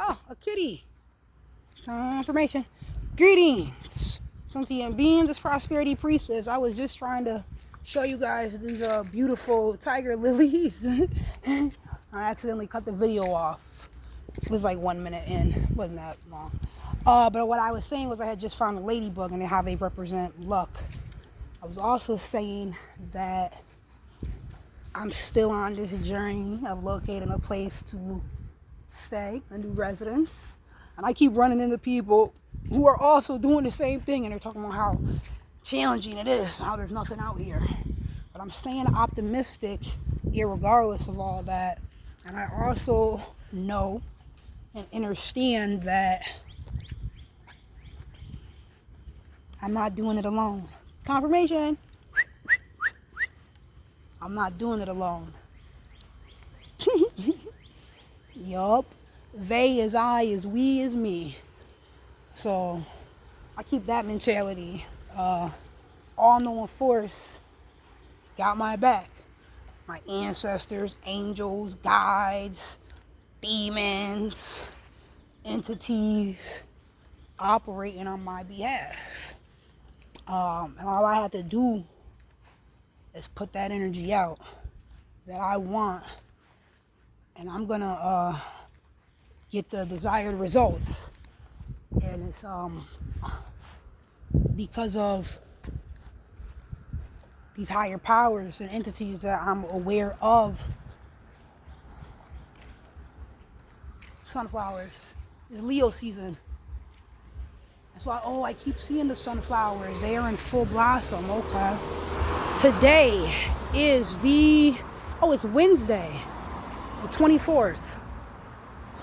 Oh, a kitty. Confirmation. Greetings, sentient beings. It's Prosperity Priestess. I was just trying to show you guys these beautiful tiger lilies. I accidentally cut the video off. It was like 1 minute in. It wasn't that long. But what I was saying was I had just found a ladybug and how they represent luck. I was also saying that I'm still on this journey of locating a place to stay, a new residence. And I keep running into people who are also doing the same thing, and they're talking about how challenging it is, how there's nothing out here. But I'm staying optimistic, irregardless of all that. And I also know and understand that I'm not doing it alone. Confirmation. I'm not doing it alone. Yup. They is I, is we, is me. So I keep that mentality. All-knowing force got my back. My ancestors, angels, guides, demons, entities operating on my behalf. And all I have to do is put that energy out that I want, and I'm gonna get the desired results. And it's because of these higher powers and entities that I'm aware of. Sunflowers. It's Leo season. That's why, I keep seeing the sunflowers. They are in full blossom. Okay. Today is it's Wednesday, the 24th.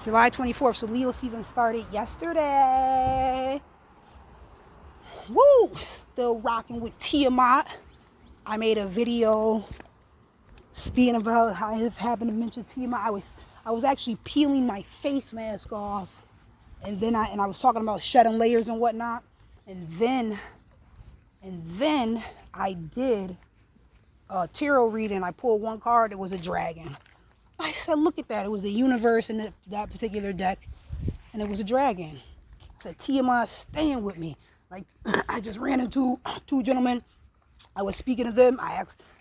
July 24th. So Leo season started yesterday. Woo! Still rocking with Tiamat. I made a video speaking about how I just happened to mention Tiamat. I was actually peeling my face mask off, and then I was talking about shedding layers and whatnot, and then I did a tarot reading. I pulled one card. It was a dragon. I said, look at that. It was the universe in that particular deck, and it was a dragon. I said, Tiamat staying with me. Like, I just ran into two gentlemen. I was speaking to them.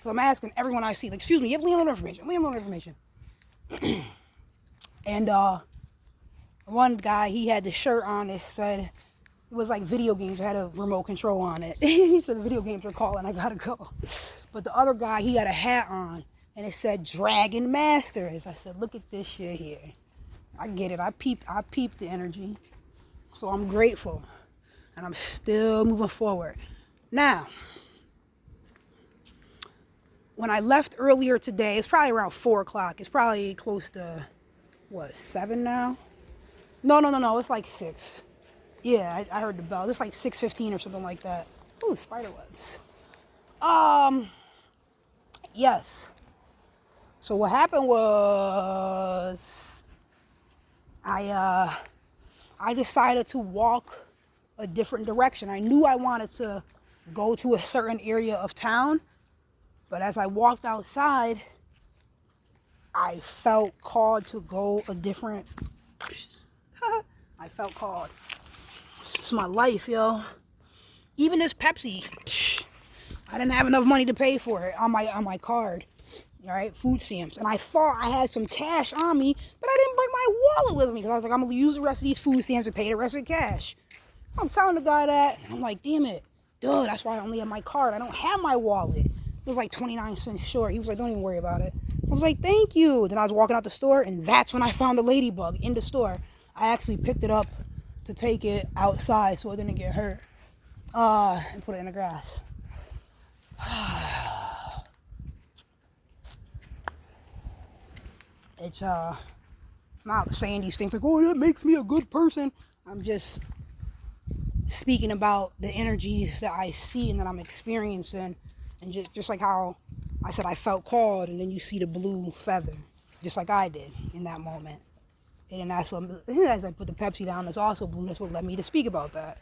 So I'm asking everyone I see, like, excuse me, you have landlord information. And one guy, he had the shirt on. It said, it was like video games. It had a remote control on it. He said, video games are calling, I gotta go. But the other guy, he had a hat on, and it said Dragon Masters. I said, look at this shit here. I get it. I peeped the energy. So I'm grateful. And I'm still moving forward. Now, when I left earlier today, it's probably around 4 o'clock. It's probably close to, 7 now? No. It's like 6. Yeah, I heard the bell. It's like 6:15 or something like that. Ooh, spider webs. Yes. So what happened was I decided to walk a different direction. I knew I wanted to go to a certain area of town, but as I walked outside, I felt called to go a different. I felt called. This is my life, yo. Even this Pepsi, I didn't have enough money to pay for it on my card. All right, food stamps. And I thought I had some cash on me, but I didn't bring my wallet with me because I was like, I'm going to use the rest of these food stamps to pay the rest of the cash. I'm telling the guy that, and I'm like, damn it. Duh, that's why I only have my card. I don't have my wallet. It was like 29 cents short. He was like, don't even worry about it. I was like, thank you. Then I was walking out the store, and that's when I found the ladybug in the store. I actually picked it up to take it outside so it didn't get hurt. And put it in the grass. It's not saying these things like, that makes me a good person. I'm just speaking about the energies that I see and that I'm experiencing, and just like how I said I felt called, and then you see the blue feather, just like I did in that moment. And that's what, as I put the Pepsi down, that's also blue. That's what led me to speak about that.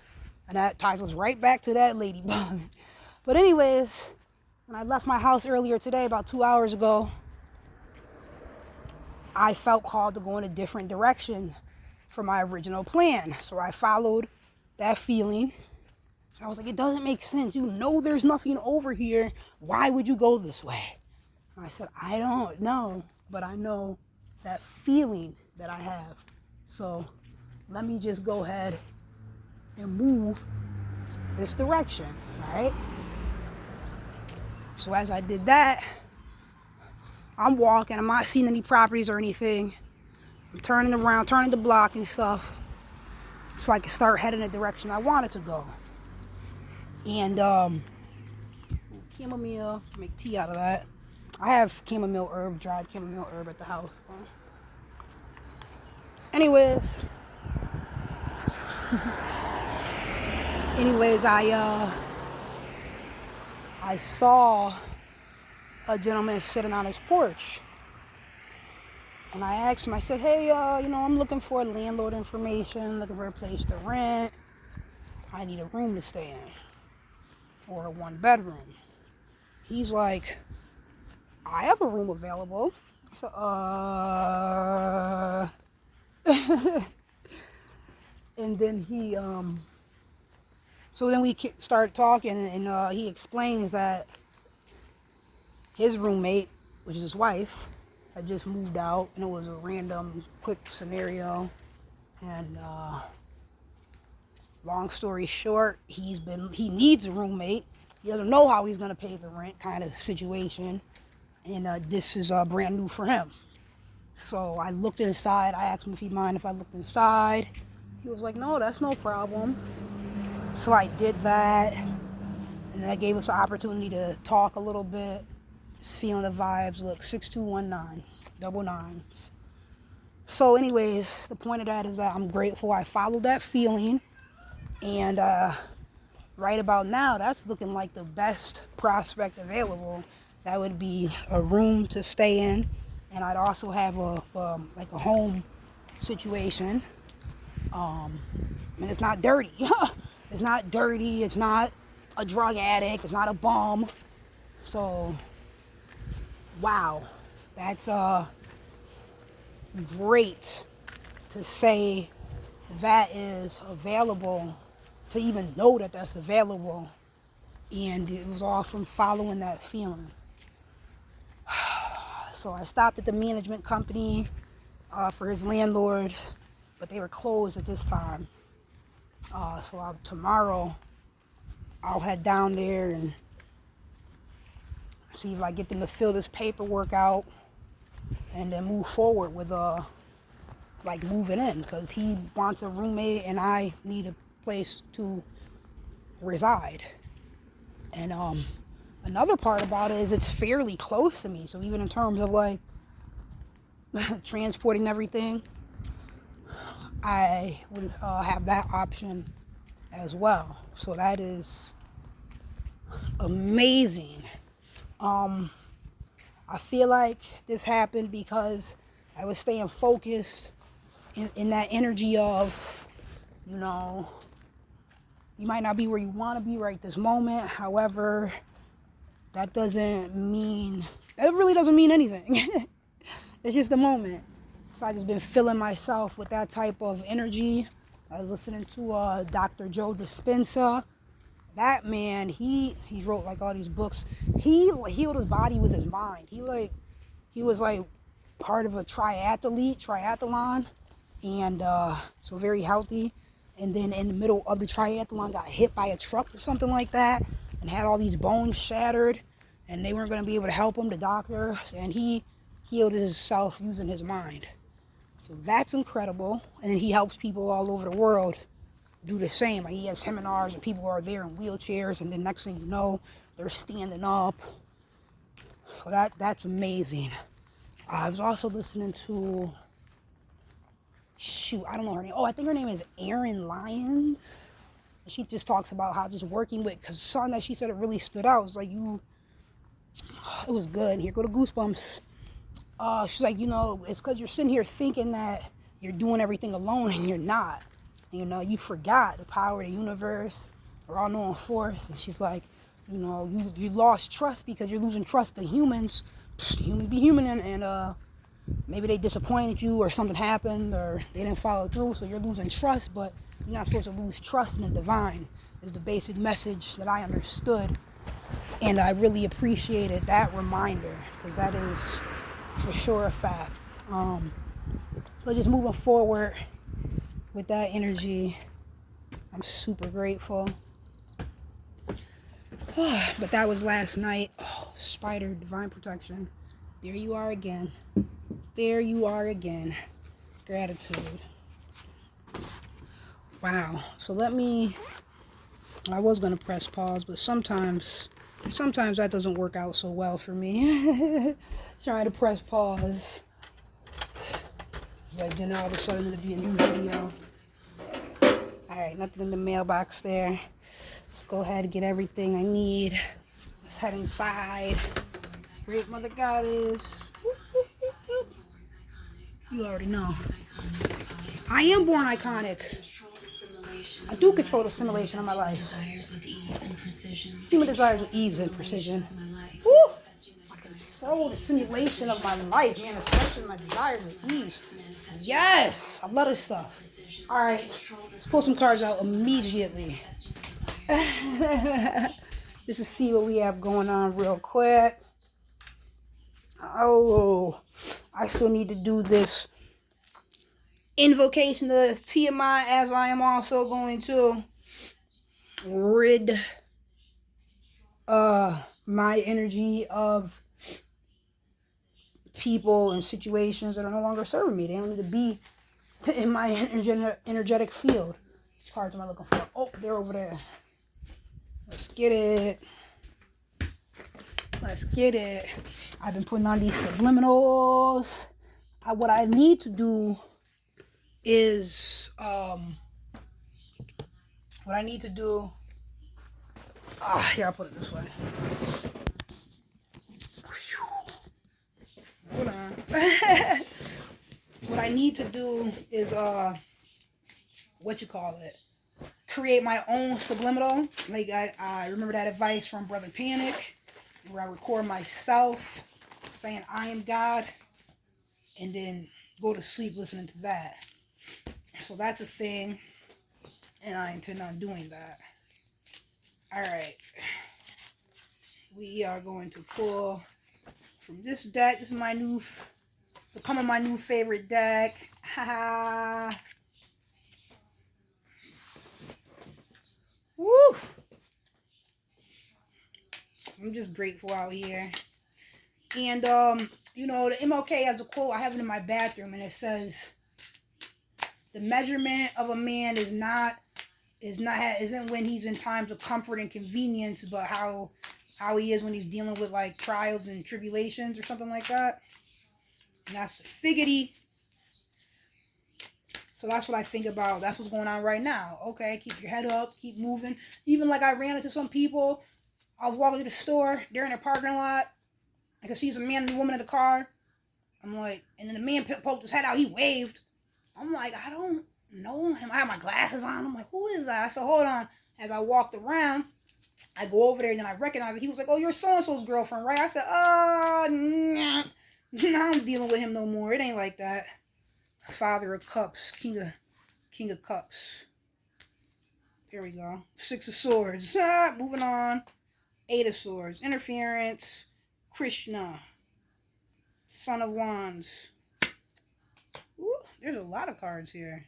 And that ties us right back to that ladybug. But anyways, when I left my house earlier today, about 2 hours ago, I felt called to go in a different direction. for my original plan. So I followed that feeling. I was like, it doesn't make sense. You know there's nothing over here. Why would you go this way? And I said, I don't know, but I know that feeling that I have. So let me just go ahead and move this direction, right? So as I did that, I'm walking. I'm not seeing any properties or anything. I'm turning around, turning the block and stuff, so I can start heading the direction I wanted to go. And chamomile, make tea out of that. I have chamomile herb, dried chamomile herb at the house. Anyways, I saw a gentleman sitting on his porch. And I asked him, I said, hey, I'm looking for landlord information, looking for a place to rent. I need a room to stay in, or a 1-bedroom. He's like, I have a room available. I said, and then so then we started talking, and he explains that his roommate, which is his wife, had just moved out, and it was a random, quick scenario. And long story short, he needs a roommate. He doesn't know how he's gonna pay the rent, kind of situation. And this is brand new for him. So I looked inside. I asked him if he'd mind if I looked inside. He was like, no, that's no problem. So I did that, and that gave us the opportunity to talk a little bit. Just feeling the vibes. Look, 6219, double nines. So anyways, the point of that is that I'm grateful I followed that feeling, and right about now, that's looking like the best prospect available. That would be a room to stay in, and I'd also have a home situation. And it's not dirty. It's not dirty. It's not a drug addict. It's not a bum. So, wow, that's great to say that is available, to even know that that's available, and it was all from following that feeling. So I stopped at the management company for his landlords, but they were closed at this time. So tomorrow I'll head down there and see if I get them to fill this paperwork out, and then move forward with moving in, because he wants a roommate and I need a place to reside. And another part about it is it's fairly close to me, so even in terms of transporting everything, I would have that option as well. So that is amazing. I feel like this happened because I was staying focused in that energy of, you might not be where you want to be right this moment. However, that really doesn't mean anything. It's just a moment. So I just been filling myself with that type of energy. I was listening to Dr. Joe Dispenza. That man, he wrote all these books. He healed his body with his mind. He was part of a triathlon, and so very healthy. And then in the middle of the triathlon, got hit by a truck or something like that, and had all these bones shattered, and they weren't going to be able to help him, the doctor, and he healed himself using his mind. So that's incredible. And then he helps people all over the world do the same. He has seminars and people are there in wheelchairs, and then next thing you know, they're standing up. So that's amazing. I was also listening to, I don't know her name. Oh, I think her name is Erin Lyons. And she just talks about how just working with, because something that she said it really stood out. It was it was good. Here go the goosebumps. She's like, it's because you're sitting here thinking that you're doing everything alone, and you're not. You forgot the power of the universe, or all-knowing force. And she's like, you lost trust because you're losing trust in humans. Human be human, and maybe they disappointed you or something happened or they didn't follow through, so you're losing trust, but you're not supposed to lose trust in the divine is the basic message that I understood. And I really appreciated that reminder because that is for sure a fact. So just moving forward with that energy, I'm super grateful. But that was last night. Oh, spider, divine protection. There you are again. There you are again. Gratitude. Wow. So I was going to press pause, but sometimes that doesn't work out so well for me. Trying to press pause. It's like, then all of a sudden it'll be a new video. Alright, nothing in the mailbox there. Let's go ahead and get everything I need. Let's head inside. Great Mother Goddess. You already know. I am born iconic. I do control the simulation of my life. Human desires with ease and precision. Woo! I control the simulation of my life, manifesting my desires with ease. Yes! I love this stuff. Alright, let's pull some cards out immediately. Just to see what we have going on real quick. Oh, I still need to do this invocation to Tiamat, as I am also going to rid my energy of people and situations that are no longer serving me. They don't need to be in my energetic field. Which cards am I looking for? Oh, they're over there. Let's get it. Let's get it. I've been putting on these subliminals. What I need to do is, here, I'll put it this way. Hold on. What I need to do is, create my own subliminal. Like, I remember that advice from Brother Panic, where I record myself saying, I am God, and then go to sleep listening to that. So that's a thing, and I intend on doing that. Alright. We are going to pull from this deck. This is becoming my new favorite deck. Haha. Woo! I'm just grateful out here. And, the MLK has a quote. I have it in my bathroom, and it says, the measurement of a man isn't when he's in times of comfort and convenience, but how he is when he's dealing with like trials and tribulations or something like that. And that's figgity. So that's what I think about. That's what's going on right now. Okay, keep your head up, keep moving. Even like I ran into some people. I was walking to the store. They're in their parking lot. I could see some man and a woman in the car. I'm like, and then the man poked his head out. He waved. I'm like, I don't know him. I have my glasses on. I'm like, who is that? I said, hold on. As I walked around, I go over there and then I recognize it. He was like, oh, you're so-and-so's girlfriend, right? I said, nah. I'm dealing with him no more. It ain't like that. Father of Cups, King of Cups. There we go. Six of Swords. Moving on. Eight of Swords. Interference. Krishna. Son of Wands. Ooh, there's a lot of cards here.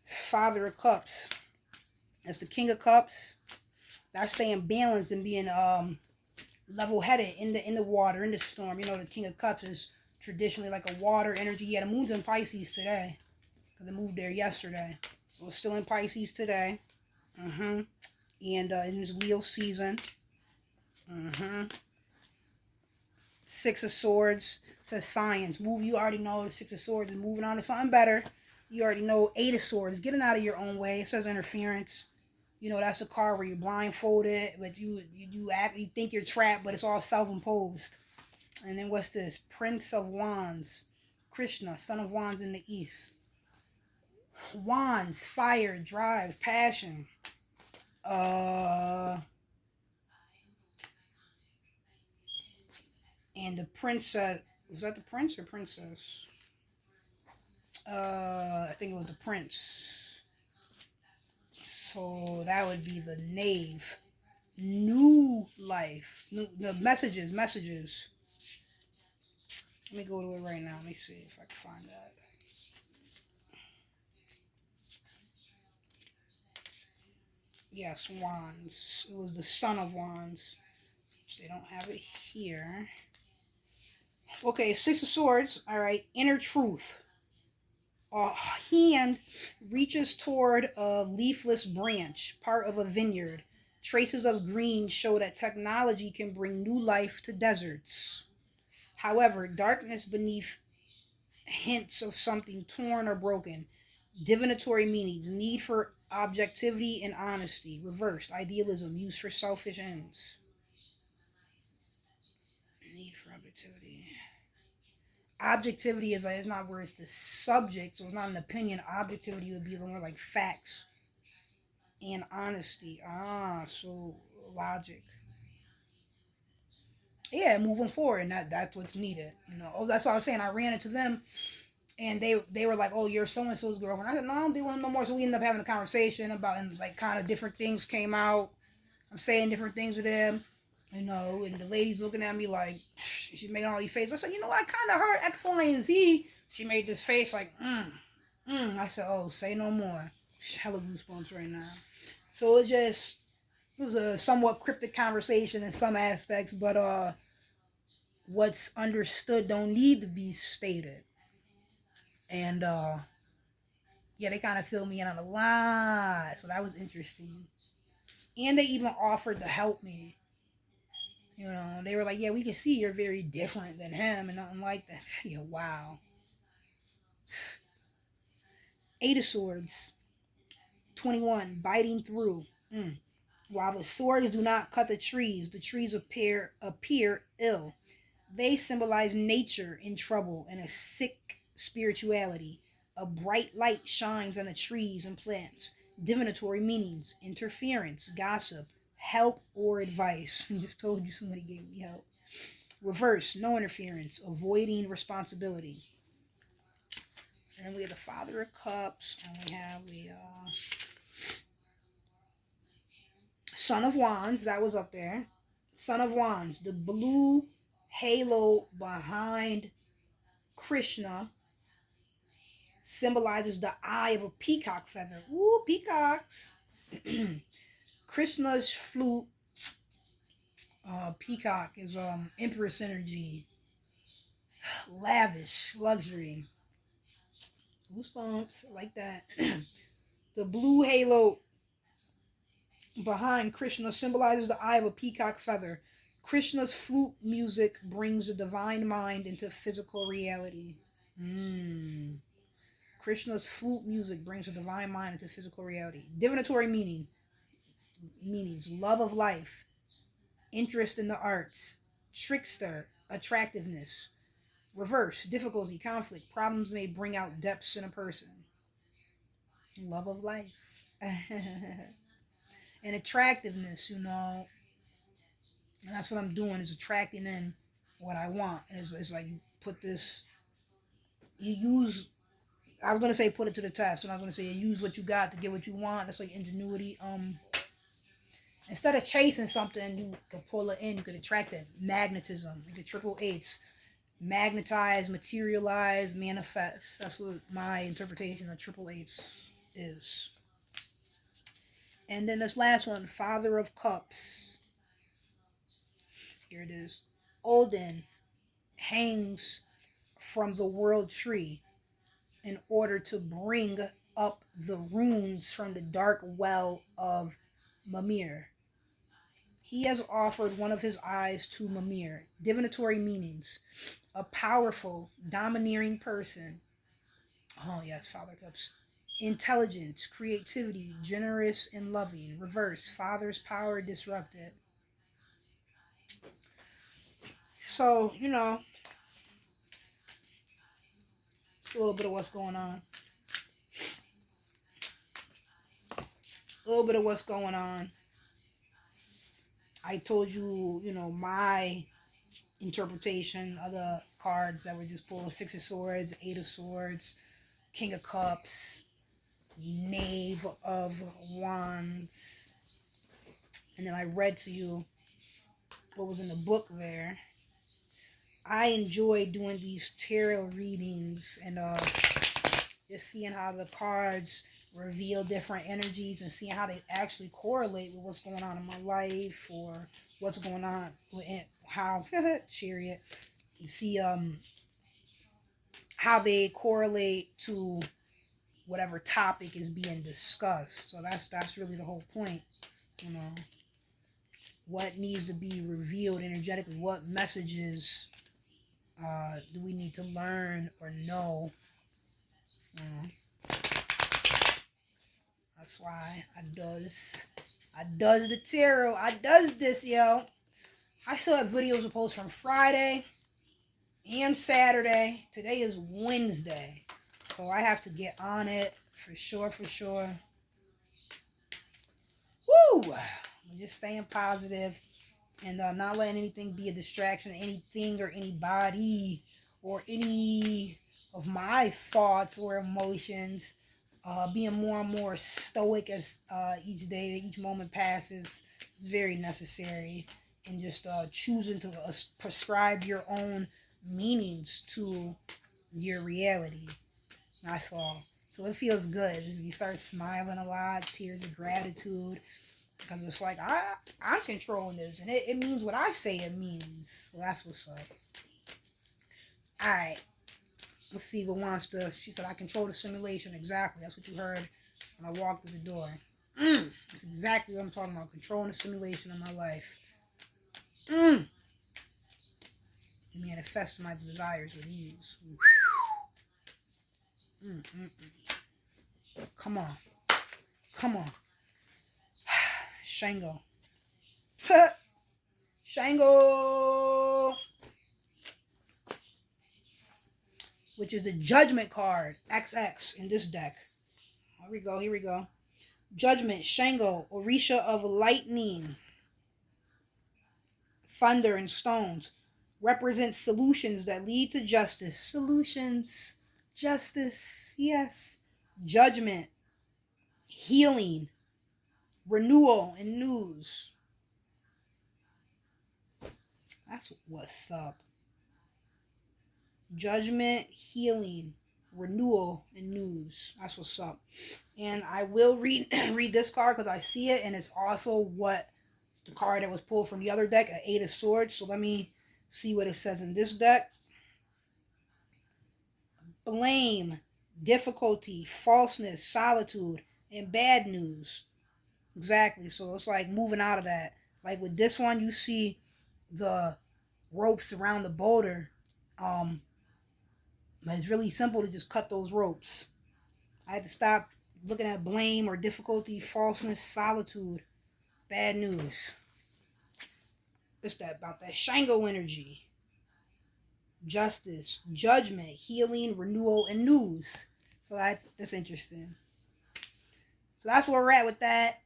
Father of Cups. That's the King of Cups. That's staying balanced and being level-headed in the water, in the storm. The King of Cups is traditionally like a water energy. Yeah, the moon's in Pisces today. Because it moved there yesterday. So it's still in Pisces today. And in this Leo season. Six of Swords says science. You already know the Six of Swords is moving on to something better. You already know Eight of Swords, getting out of your own way. It says interference. That's a card where you're blindfolded, but you think you're trapped, but it's all self-imposed. And then what's this? Prince of Wands. Krishna, Son of Wands in the East. Wands, fire, drive, passion. And the princess, was that the prince or princess? I think it was the prince. So that would be the knave. New life. The messages. Let me go to it right now. Let me see if I can find that. Yes, wands. It was the son of wands. They don't have it here. Okay, six of swords. All right, inner truth. A hand reaches toward a leafless branch, part of a vineyard. Traces of green show that technology can bring new life to deserts. However, darkness beneath hints of something torn or broken. Divinatory meanings, need for objectivity and honesty. Reversed, idealism used for selfish ends. Need for objectivity. Objectivity is not where it's the subject, so it's not an opinion. Objectivity would be the more like facts and honesty. So logic. Yeah, moving forward, and that's what's needed. Oh, that's what I was saying. I ran into them, and they were like, "Oh, you're so and so's girlfriend." I said, "No, I don't deal with him no more." So we ended up having a conversation about, and like kind of different things came out. I'm saying different things with them, and the lady's looking at me like she's making all these faces. I said, I kind of heard X, Y, and Z. She made this face like, I said, "Oh, say no more." Hella goosebumps right now. So it was a somewhat cryptic conversation in some aspects, but what's understood don't need to be stated. And yeah, they kind of filled me in on a lot, so that was interesting. And they even offered to help me. They were like, "Yeah, we can see you're very different than him, and nothing like that." Yeah, wow. Eight of Swords, 21, biting through. While the swords do not cut the trees appear ill. They symbolize nature in trouble and a sick spirituality. A bright light shines on the trees and plants. Divinatory meanings, interference, gossip, help, or advice. I just told you somebody gave me help. Reverse, no interference, avoiding responsibility. And then we have the Father of Cups, and we have the Son of Wands, that was up there. Son of Wands, the blue halo behind Krishna symbolizes the eye of a peacock feather. Ooh, peacocks. Krishna's flute, peacock, is Empress energy, lavish, luxury. Goosebumps, like that. The blue halo behind Krishna symbolizes the eye of a peacock feather. Krishna's flute music brings the divine mind into physical reality. Krishna's flute music brings the divine mind into physical reality. Divinatory meanings: love of life, interest in the arts, trickster, attractiveness. Reverse, difficulty, conflict, problems may bring out depths in a person. Love of life. And attractiveness. And that's what I'm doing, is attracting in what I want. And it's like you put this, you use, I was going to say put it to the test, and I was going to say use what you got to get what you want. That's like ingenuity. Instead of chasing something, you could pull it in. You could attract it. Magnetism. You could triple eights. Magnetize, materialize, manifest. That's what my interpretation of triple eights is. And then this last one, Father of Cups. Here it is. Odin hangs from the world tree in order to bring up the runes from the dark well of Mimir. He has offered one of his eyes to Mimir. Divinatory meanings: a powerful, domineering person. Oh, yes, Father Cups. Intelligence, creativity, generous and loving. Reverse, father's power disrupted. So, it's a little bit of what's going on. A little bit of what's going on. I told you, my interpretation of the cards that were just pulled. Six of Swords, Eight of Swords, King of Cups, Knave of Wands. And then I read to you what was in the book there. I enjoy doing these tarot readings and just seeing how the cards reveal different energies and seeing how they actually correlate with what's going on in my life or what's going on with how chariot. See how they correlate to whatever topic is being discussed. So that's really the whole point, you know. What needs to be revealed energetically? What messages do we need to learn or know? You know, that's why I does the tarot. I does this, yo. I still have videos to post from Friday and Saturday. Today is Wednesday, so I have to get on it for sure. Woo! I'm just staying positive and not letting anything be a distraction, anything or anybody or any of my thoughts or emotions. Being more and more stoic as each day, each moment passes is very necessary. And just choosing to prescribe your own meanings to your reality. That's all. So it feels good. You start smiling a lot, tears of gratitude. Because it's like, I'm controlling this. And it means what I say it means. So that's what's up. Alright. Let's see what wants to. She said, I control the simulation. Exactly. That's what you heard when I walked through the door. That's exactly what I'm talking about. Controlling the simulation of my life. Manifest my desires with ease. Come on. Shango. Shango. Which is the Judgment card. XX in this deck. Here we go. Judgment, Shango, Orisha of lightning, thunder, and stones. Represents solutions that lead to justice. Solutions. Justice. Yes. Judgment. Healing. Renewal and news. That's what's up. Judgment, healing, renewal, and news. That's what's up. And I will read this card because I see it, and it's also what the card that was pulled from the other deck, an Eight of Swords. So let me see what it says in this deck. Blame, difficulty, falseness, solitude, and bad news. Exactly. So it's like moving out of that. Like with this one, you see the ropes around the boulder. It's really simple to just cut those ropes. I had to stop looking at blame or difficulty, falseness, solitude, bad news. It's that about that Shango energy. Justice, judgment, healing, renewal, and news. So that's interesting. So that's where we're at with that.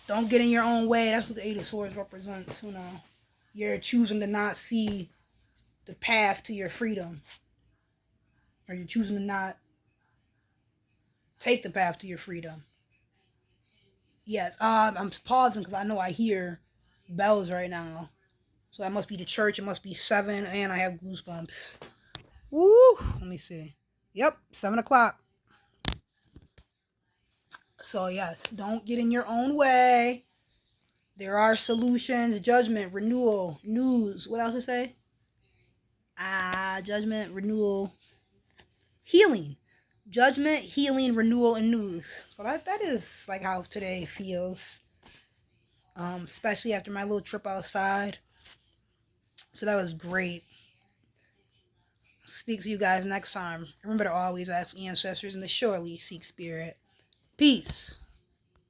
Don't get in your own way. That's what the Eight of Swords represents. You know, you're choosing to not see the path to your freedom, or you're choosing to not take the path to your freedom. Yes, I'm pausing because I know I hear bells right now. So that must be the church. It must be 7, and I have goosebumps. Woo! Let me see. Yep, 7 o'clock. So yes, don't get in your own way. There are solutions, judgment, renewal, news. What else to say? Judgment, renewal, healing. Judgment, healing, renewal, and news. So that is like how today feels. Especially after my little trip outside. So that was great. Speak to you guys next time. Remember to always ask ancestors and to surely seek spirit. Peace.